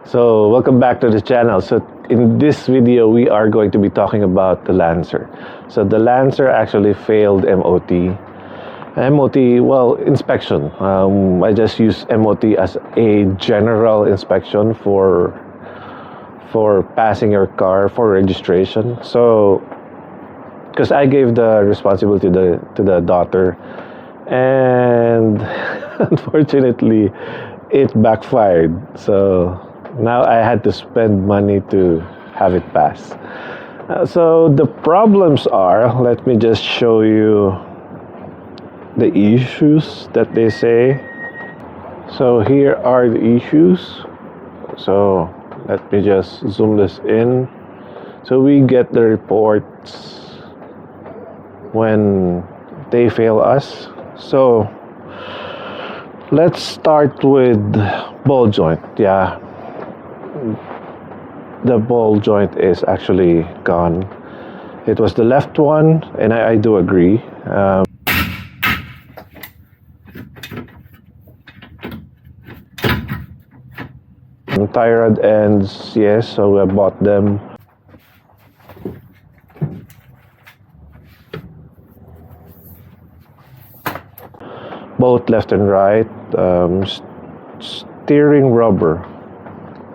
So welcome back to the channel. So in this video we are going to be talking about the Lancer. So the Lancer actually failed MOT. Well, inspection. I just use MOT as a general inspection for passing your car for registration. So because I gave the responsibility to the daughter, and unfortunately it backfired. So now I had to spend money to have it pass. So the problems are, let me just show you the issues that they say. So here are the issues. So let me just zoom this in. So we get the reports when they fail us. So let's start with ball joint. Yeah, the ball joint is actually gone. It was the left one, and I do agree. Tie rod ends, yes, so I bought them. Both left and right. Steering rubber,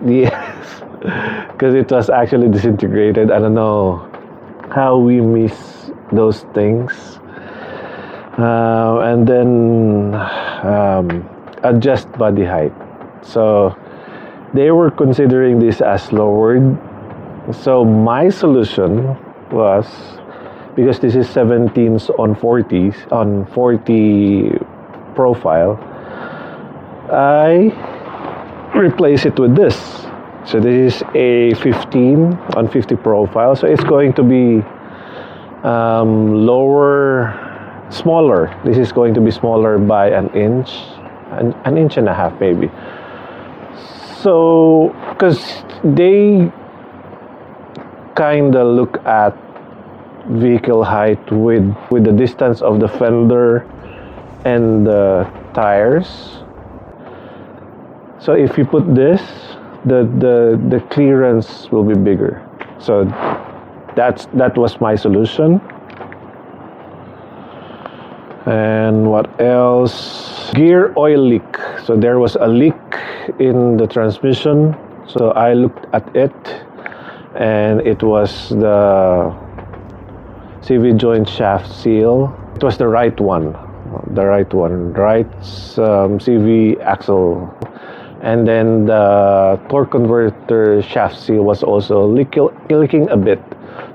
yes, because it was actually disintegrated. I don't know how we miss those things. And then adjust body height. So they were considering this as lowered. So my solution was, because this is 17s on 40s on 40 profile, I replace it with this. So this is a 15 on 50 profile, so it's going to be smaller. This is going to be smaller by an inch and a half maybe. So because they kind of look at vehicle height with the distance of the fender and the tires. So if you put this, the clearance will be bigger. So that was my solution. And what else? Gear oil leak. So there was a leak in the transmission. So I looked at it, and it was the CV joint shaft seal. It was the right one, right CV axle. And then the torque converter shaft seal was also leaking a bit.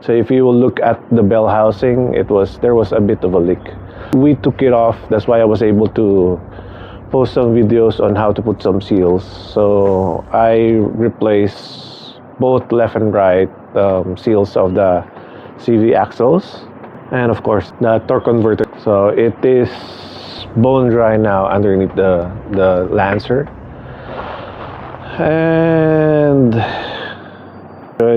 So if you will look at the bell housing, there was a bit of a leak. We took it off. That's why I was able to post some videos on how to put some seals. So I replaced both left and right seals of the CV axles, and of course the torque converter. So it is bone dry now underneath the Lancer. And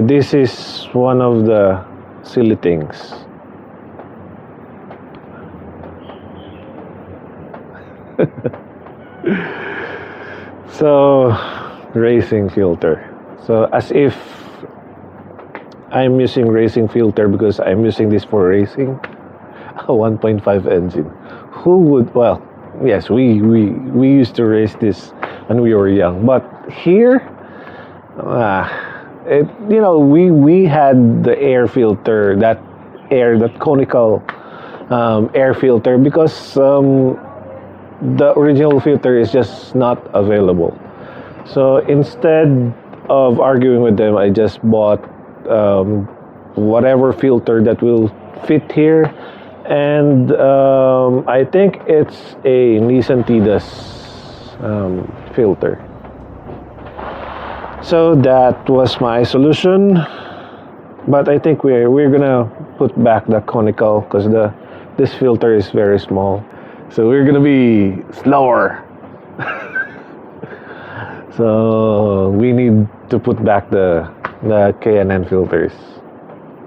this is one of the silly things. So racing filter. So as if I'm using racing filter because I'm using this for racing. A 1.5 engine. Who would? Well, yes, we used to race this when we were young, but here, we had the air filter, that conical air filter, because the original filter is just not available. So instead of arguing with them, I just bought whatever filter that will fit here, and I think it's a Nissan Tidas filter. So that was my solution, but I think we're gonna put back the conical because this filter is very small, so we're gonna be slower. So we need to put back the K&N filters.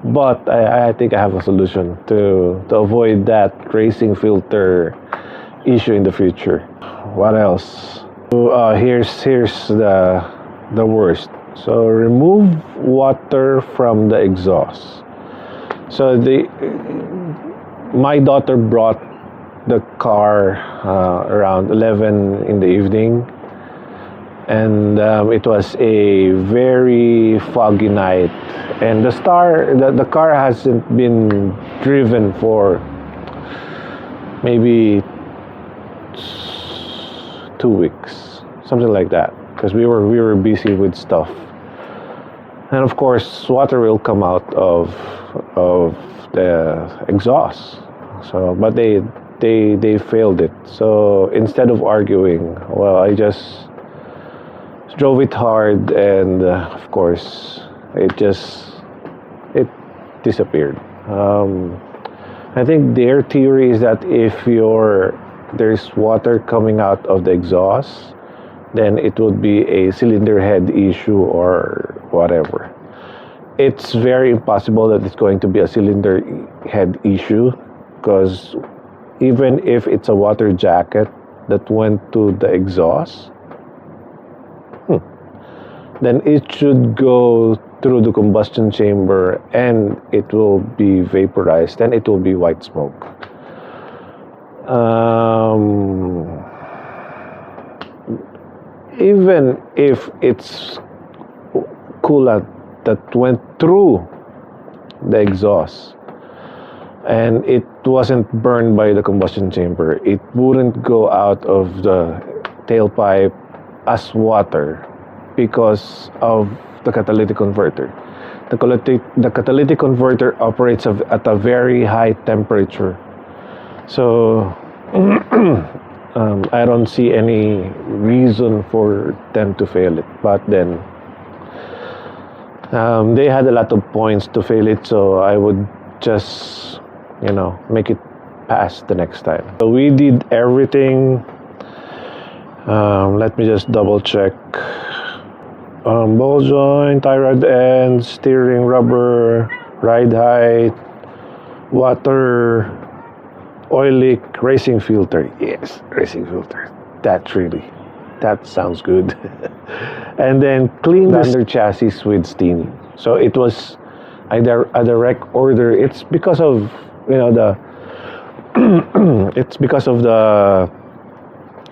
But I think I have a solution to avoid that racing filter issue in the future. What else? Here's the the worst. So remove water from the exhaust. So my daughter brought the car around 11 in the evening, and it was a very foggy night, and the car hasn't been driven for maybe 2 weeks, something like that, because we were busy with stuff. And of course, water will come out of the exhaust. So, but they failed it. So instead of arguing, well, I just drove it hard, and of course, it disappeared. I think their theory is that if there's water coming out of the exhaust, then it would be a cylinder head issue or whatever. It's very impossible that it's going to be a cylinder head issue, because even if it's a water jacket that went to the exhaust, then it should go through the combustion chamber and it will be vaporized and it will be white smoke. Even if it's coolant that went through the exhaust and it wasn't burned by the combustion chamber, it wouldn't go out of the tailpipe as water because of the catalytic converter. The catalytic converter operates at a very high temperature. So I don't see any reason for them to fail it. But then they had a lot of points to fail it, so I would just, make it pass the next time. So we did everything. Let me just double check. Ball joint, tie rod ends, steering rubber, ride height, water, oil leak, racing filter. Yes, racing filter. That sounds good. And then clean the under chassis with steam. So it was either a direct order. It's because of it's because of the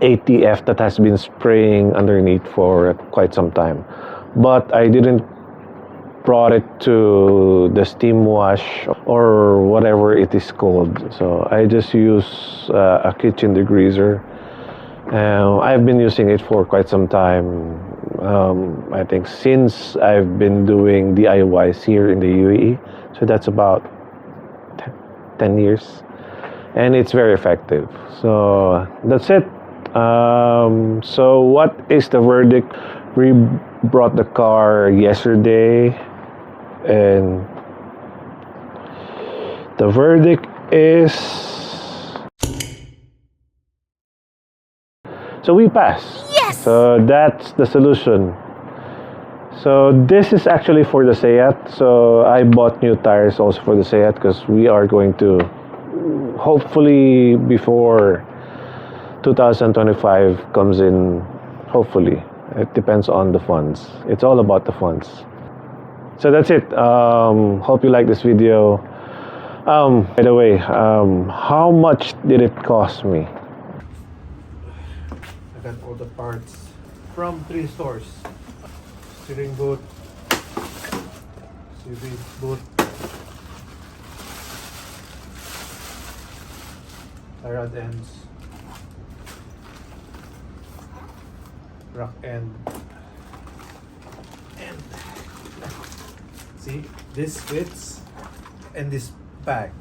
ATF that has been spraying underneath for quite some time. But I didn't brought it to the steam wash or whatever it is called. So I just use a kitchen degreaser. I've been using it for quite some time. I think since I've been doing DIYs here in the UAE. So that's about 10 years. And it's very effective. So that's it. So what is the verdict? We brought the car yesterday, and the verdict is, so we passed. Yes! So that's the solution. So this is actually for the Seat. So I bought new tires also for the Seat because we are going to, hopefully before 2025 comes in, hopefully. It depends on the funds. It's all about the funds. So that's it. Hope you like this video. By the way, how much did it cost me? I got all the parts from 3 stores. Steering boot, CV boot, tie rod ends, rock end, and see, this fits and this bag.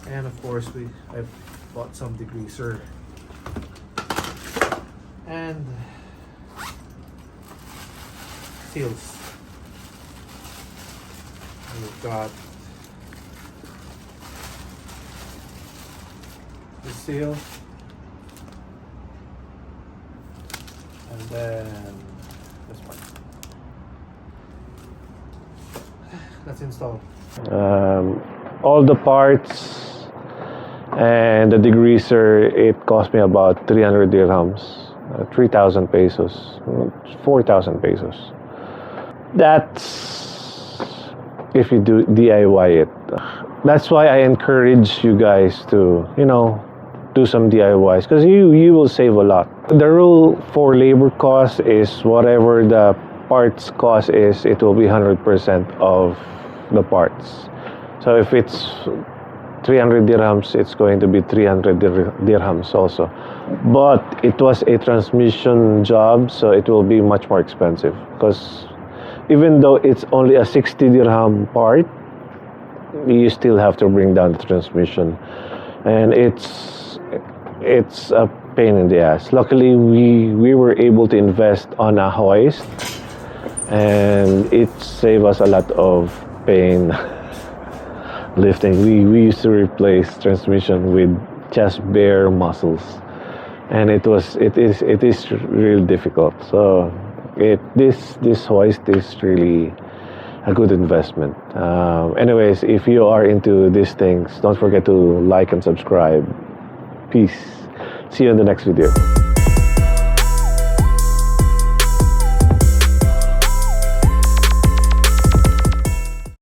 And of course I bought some degreaser and seals. And we've got the seal, and then this one. Let's install. All the parts and the degreaser, it cost me about 300 dirhams. 3,000 pesos, 4,000 pesos. That's if you do DIY it. That's why I encourage you guys to, do some DIYs, because you will save a lot. The rule for labor cost is whatever the parts cost is, it will be 100% of the parts. So if it's 300 dirhams, it's going to be 300 dirhams also. But it was a transmission job, so it will be much more expensive, because even though it's only a 60 dirham part, you still have to bring down the transmission, and it's a pain in the ass. Luckily, we were able to invest on a hoist, and it saved us a lot of pain lifting. We used to replace transmission with just bare muscles, and it is really difficult. So this hoist is really a good investment. Anyways, if you are into these things, don't forget to like and subscribe. Peace. See you in the next video.